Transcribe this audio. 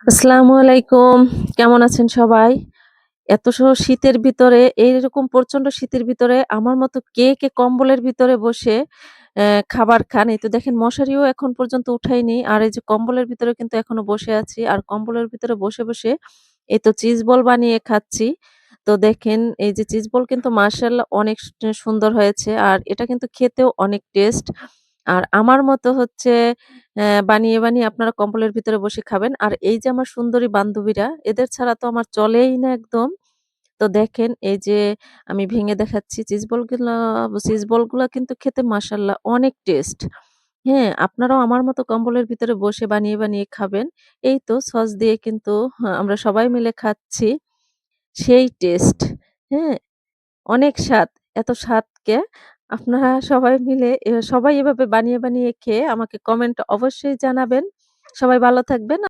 আসসালামু আলাইকুম। কেমন আছেন সবাই? শীতের ভিতরে এইরকম প্রচন্ড শীতের ভিতরে আমার মতো কে কম্বলের ভিতরে বসে খাবার খান? এই তো দেখেন মশারিও এখন পর্যন্ত উঠাইনি। আর এই যে কম্বলের ভিতরে কিন্তু এখনো বসে আছি। আর কম্বলের ভিতরে বসে এই তো চিজ বল বানিয়ে খাচ্ছি। তো দেখেন এই যে চিজ বল কিন্তু মাশাআল্লাহ অনেক সুন্দর হয়েছে। আর এটা কিন্তু খেতেও অনেক টেস্ট। আর আমার মতো হচ্ছে বানিয়ে আপনারা কম্বলের ভিতরে বসে খাবেন। আর এই যে আমার সুন্দরী বান্ধবীরা, এদের ছাড়া তো আমার চলেই না একদম। তো দেখেন এই যে আমি ভেঙে দেখাচ্ছি চিজ বলগুলা কিন্তু খেতে মাশাআল্লাহ অনেক টেস্ট। হ্যাঁ, আপনারাও আমার মতো কম্বলের ভিতরে বসে বানিয়ে খাবেন। এই তো সস দিয়ে কিন্তু আমরা সবাই মিলে খাচ্ছি। সেই টেস্ট। হ্যাঁ? অনেক স্বাদ। এত স্বাদকে আপনারা সবাই মিলে সবাই এভাবে বানিয়ে খেয়ে আমাকে কমেন্ট অবশ্যই জানাবেন। সবাই ভালো থাকবেন।